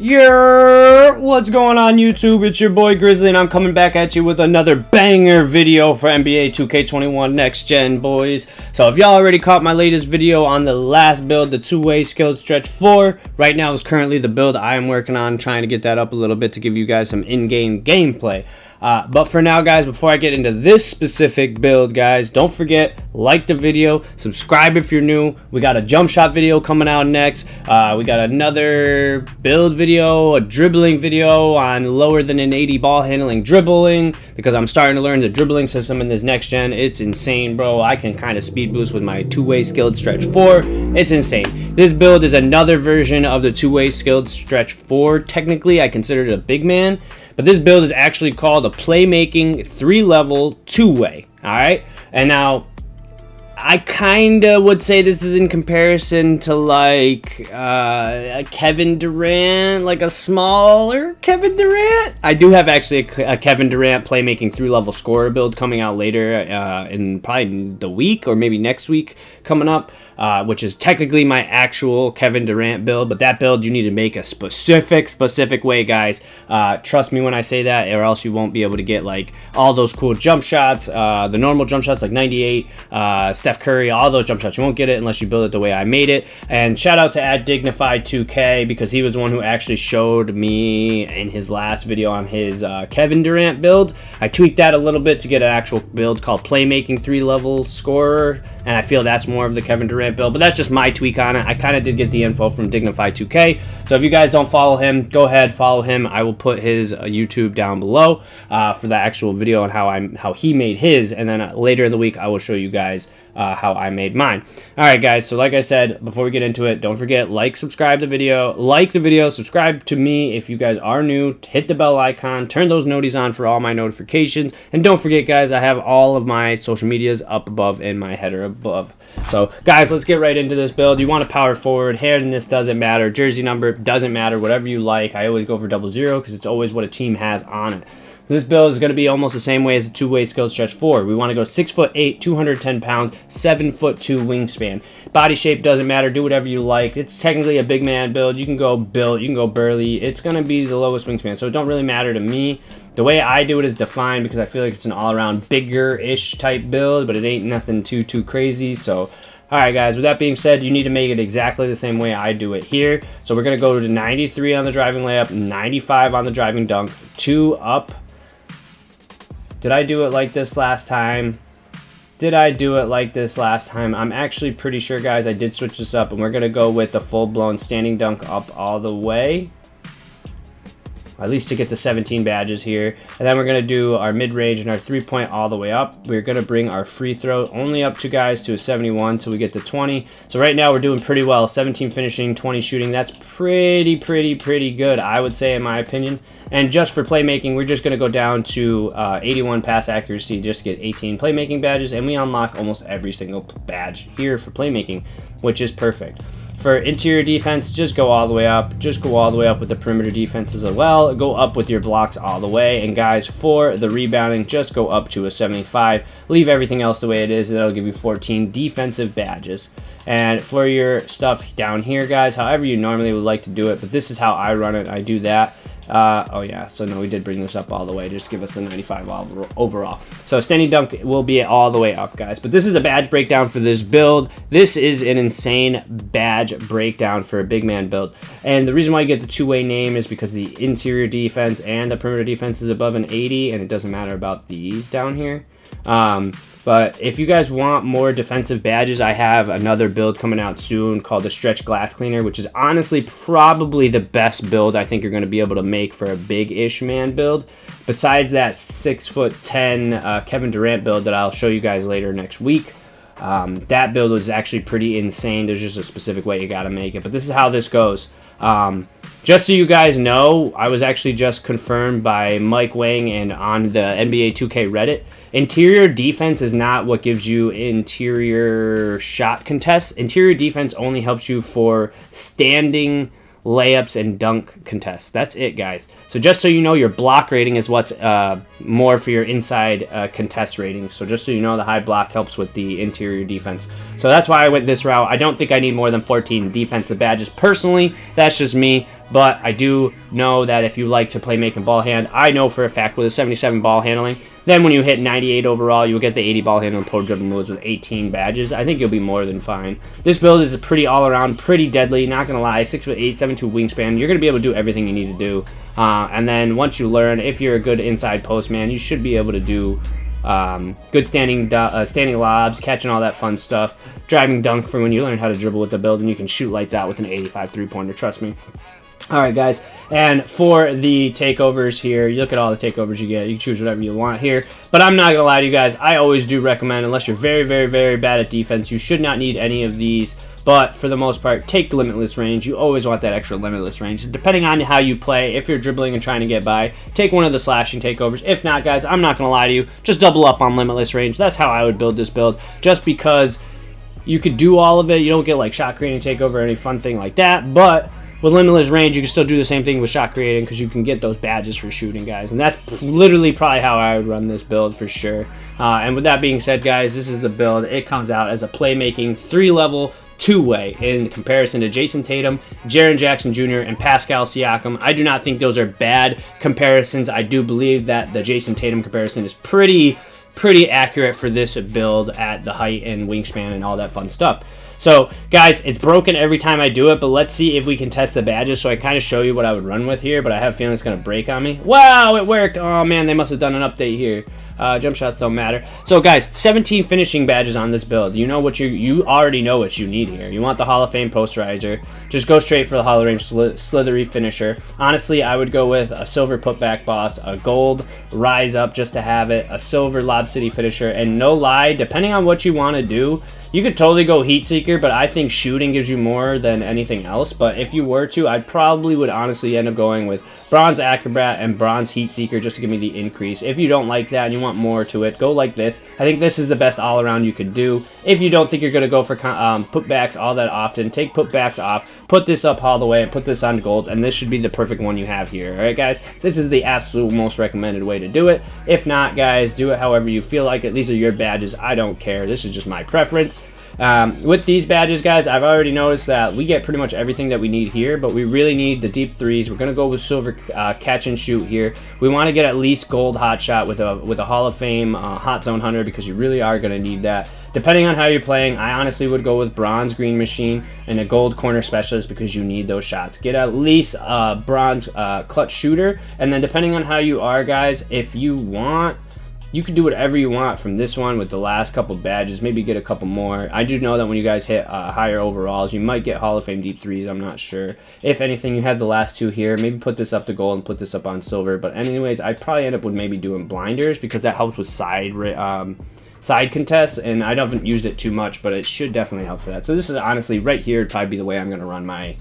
What's going on YouTube? It's your boy Grizzly and I'm coming back at you with another banger video for NBA 2K21 Next Gen, boys. So if y'all already caught my latest video on the last build, the two-way skilled stretch 4, right now is currently the build I am working on, trying to get that up a little bit to give you guys some in-game gameplay. But for now, guys, before I get into this specific build, guys, don't forget, like the video, subscribe if you're new. We got a jump shot video coming out next. We got another build video, a dribbling video on lower than an 80 ball handling dribbling, because I'm starting to learn the dribbling system in this next gen. It's insane, bro. I can kind of speed boost with my two-way skilled stretch 4. It's insane. This build is another version of the two-way skilled stretch 4. Technically, I consider it a big man. But this build is actually called a Playmaking 3-level two-way, alright? And now, I kind of would say this is in comparison to like a Kevin Durant, like a smaller Kevin Durant. I do have actually a Kevin Durant Playmaking 3-level scorer build coming out later in probably the week or maybe next week coming up. Which is technically my actual Kevin Durant build, but that build you need to make a specific way, guys. Trust me when I say that, or else you won't be able to get like all those cool jump shots, the normal jump shots like 98, Steph Curry, all those jump shots. You won't get it unless you build it the way I made it. And shout out to @Dignified2K, because he was the one who actually showed me in his last video on his Kevin Durant build. I tweaked that a little bit to get an actual build called Playmaking 3-level scorer, and I feel that's more of the Kevin Durant build, but that's just my tweak on it. I kind of did get the info from Dignified2K, so if you guys don't follow him, go ahead, follow him. I will put his YouTube down below for the actual video on how he made his, and then later in the week I will show you guys how I made mine. Alright guys, so like I said, before we get into it, don't forget, subscribe the video, subscribe to me if you guys are new, hit the bell icon, turn those noties on for all my notifications, and don't forget guys, I have all of my social medias up above in my header above. So guys, let's get right into this build. You want to power forward, hairdness doesn't matter, jersey number doesn't matter, whatever you like. I always go for 00 because it's always what a team has on it. This build is going to be almost the same way as a two-way skilled stretch 4. We want to go 6'8", 210 pounds, 7'2" wingspan. Body shape doesn't matter. Do whatever you like. It's technically a big man build. You can go built. You can go burly. It's going to be the lowest wingspan, so it don't really matter to me. The way I do it is defined because I feel like it's an all-around bigger-ish type build, but it ain't nothing too crazy. So, all right, guys. With that being said, you need to make it exactly the same way I do it here. So we're going to go to 93 on the driving layup, 95 on the driving dunk, 2 up. Did I do it like this last time? I'm actually pretty sure, guys, I did switch this up, and we're going to go with the full-blown standing dunk up all the way. At least to get the 17 badges here. And then we're going to do our mid-range and our three-point all the way up. We're going to bring our free throw only up to, guys, to a 71 till we get to 20. So right now we're doing pretty well. 17 finishing, 20 shooting. That's pretty good, I would say, in my opinion. And just for playmaking, we're just going to go down to 81 pass accuracy just to get 18 playmaking badges. And we unlock almost every single badge here for playmaking, which is perfect. For interior defense, just go all the way up. Just go all the way up with the perimeter defenses as well. Go up with your blocks all the way. And guys, for the rebounding, just go up to a 75. Leave everything else the way it is. That'll give you 14 defensive badges. And for your stuff down here, guys, however you normally would like to do it, but this is how I run it. I do that. Oh yeah, so no, we did bring this up all the way. Just give us the 95 overall. So standing dunk will be all the way up, guys. But this is the badge breakdown for this build. This is an insane badge breakdown for a big man build. And the reason why you get the two-way name is because the interior defense and the perimeter defense is above an 80, and it doesn't matter about these down here. But if you guys want more defensive badges, I have another build coming out soon called the Stretch Glass Cleaner, which is honestly probably the best build I think you're going to be able to make for a big-ish man build. Besides that 6'10" Kevin Durant build that I'll show you guys later next week. That build was actually pretty insane. There's just a specific way you got to make it. But this is how this goes. Just so you guys know, I was actually just confirmed by Mike Wang and on the NBA 2K Reddit. Interior defense is not what gives you interior shot contests. Interior defense only helps you for standing layups and dunk contests. That's it, guys. So just so you know, your block rating is what's more for your inside contest rating. So just so you know, the high block helps with the interior defense. So that's why I went this route. I don't think I need more than 14 defensive badges. Personally, that's just me. But I do know that if you like to play making ball hand, I know for a fact with a 77 ball handling, then when you hit 98 overall, you'll get the 80 ball handling pro dribbling moves with 18 badges. I think you'll be more than fine. This build is a pretty all-around, pretty deadly, not going to lie, 6'8", 7'2" wingspan. You're going to be able to do everything you need to do. And then once you learn, if you're a good inside post man, you should be able to do good standing lobs, catching all that fun stuff, driving dunk for when you learn how to dribble with the build, and you can shoot lights out with an 85 three-pointer, trust me. Alright guys, and for the takeovers here, you look at all the takeovers you get, you can choose whatever you want here, but I'm not going to lie to you guys, I always do recommend, unless you're very, very, very bad at defense, you should not need any of these, but for the most part, take limitless range. You always want that extra limitless range. Depending on how you play, if you're dribbling and trying to get by, take one of the slashing takeovers. If not, guys, I'm not going to lie to you, just double up on limitless range. That's how I would build this build, just because you could do all of it, you don't get like shot creating takeover or any fun thing like that, but with limitless range, you can still do the same thing with shot creating because you can get those badges for shooting, guys. And that's literally probably how I would run this build for sure. And with that being said, guys, this is the build. It comes out as a playmaking 3-level 2-way in comparison to Jason Tatum, Jaren Jackson Jr., and Pascal Siakam. I do not think those are bad comparisons. I do believe that the Jason Tatum comparison is pretty accurate for this build at the height and wingspan and all that fun stuff. So, guys, it's broken every time I do it, but let's see if we can test the badges so I kind of show you what I would run with here, but I have a feeling it's going to break on me. Wow, it worked! Oh, man, they must have done an update here. Jump shots don't matter. So, guys, 17 finishing badges on this build. You know what you already know what you need here. You want the Hall of Fame posterizer. Just go straight for the Hall of Fame slithery finisher. Honestly, I would go with a silver putback boss, a gold rise up just to have it, a silver Lob City finisher, and no lie, depending on what you want to do, you could totally go Heat Seeker, but I think shooting gives you more than anything else. But if you were to, I probably would honestly end up going with Bronze Acrobat and Bronze Heat Seeker just to give me the increase. If you don't like that and you want more to it, go like this. I think this is the best all-around you could do. If you don't think you're going to go for putbacks all that often, take putbacks off, put this up all the way, and put this on gold, and this should be the perfect one you have here. Alright, guys? This is the absolute most recommended way to do it. If not, guys, do it however you feel like it. These are your badges. I don't care. This is just my preference. With these badges, guys, I've already noticed that we get pretty much everything that we need here, but we really need the deep threes. We're going to go with silver catch and shoot here. We want to get at least gold hot shot with a Hall of Fame hot zone hunter because you really are going to need that. Depending on how you're playing, I honestly would go with bronze green machine and a gold corner specialist because you need those shots. Get at least a bronze clutch shooter, and then depending on how you are, guys, if you want, you can do whatever you want from this one with the last couple badges. Maybe get a couple more. I do know that when you guys hit higher overalls, you might get Hall of Fame deep threes. I'm not sure. If anything, you have the last two here. Maybe put this up to gold and put this up on silver. But anyways, I'd probably end up with maybe doing blinders because that helps with side contests, and I haven't used it too much, but it should definitely help for that. So this is honestly right here would probably be the way I'm going to run my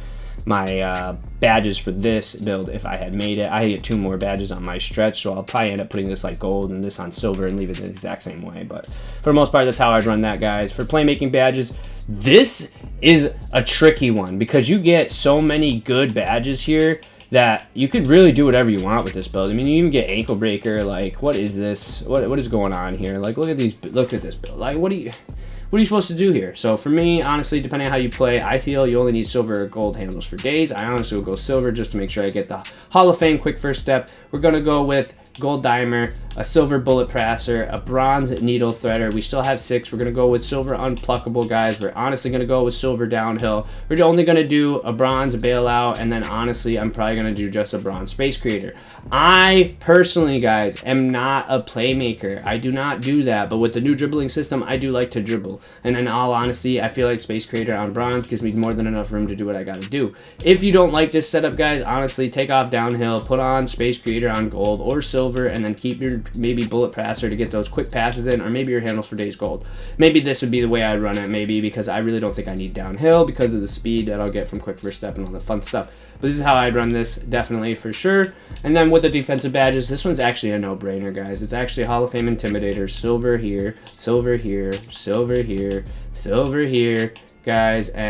badges for this build if I had made it. I get 2 more badges on my stretch, so I'll probably end up putting this like gold and this on silver and leave it the exact same way. But for the most part, that's how I'd run that, guys. For playmaking badges, this is a tricky one because you get so many good badges here that you could really do whatever you want with this build. I mean, you even get ankle breaker. Like, what is this? What is going on here? Like, look at this build. Like, what are you supposed to do here? So for me, honestly, depending on how you play, I feel you only need silver or gold handles for days. I honestly will go silver just to make sure I get the Hall of Fame quick first step. We're going to go with gold dimer, a silver bullet presser, a bronze needle threader. We still have 6. We're going to go with silver unpluckable, guys. We're honestly going to go with silver downhill. We're only going to do a bronze bailout, and then honestly, I'm probably going to do just a bronze space creator. I personally, guys, am not a playmaker. I do not do that, but with the new dribbling system, I do like to dribble. And in all honesty, I feel like space creator on bronze gives me more than enough room to do what I got to do. If you don't like this setup, guys, honestly, take off downhill, put on space creator on gold or silver, and then keep your maybe bullet passer to get those quick passes in, or maybe your handles for days gold. Maybe this would be the way I'd run it, maybe, because I really don't think I need downhill because of the speed that I'll get from quick first step and all the fun stuff. But this is how I'd run this, definitely, for sure. And then with the defensive badges, this one's actually a no-brainer, guys. It's actually a Hall of Fame Intimidator. Silver here, silver here, silver here, silver here, guys, and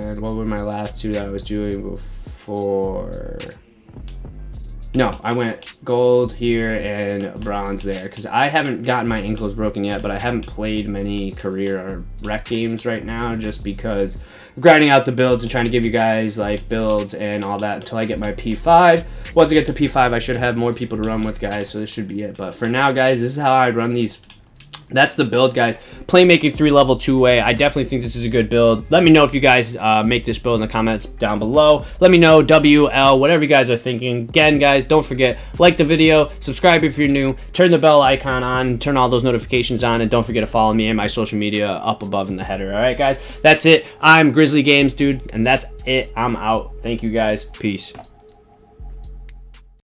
and what were my last two that I was doing before? No, I went gold here and bronze there because I haven't gotten my ankles broken yet, but I haven't played many career or rec games right now just because I'm grinding out the builds and trying to give you guys like builds and all that until I get my P5. Once I get to P5, I should have more people to run with, guys, so this should be it. But for now, guys, this is how I run these. That's the build, guys. Playmaking 3 level 2-way. I definitely think this is a good build. Let me know if you guys make this build in the comments down below. Let me know, WL, whatever you guys are thinking. Again, guys, don't forget, like the video, subscribe if you're new, turn the bell icon on, turn all those notifications on, and don't forget to follow me and my social media up above in the header. All right, guys? That's it. I'm Grizzly Games, dude, and that's it. I'm out. Thank you, guys. Peace.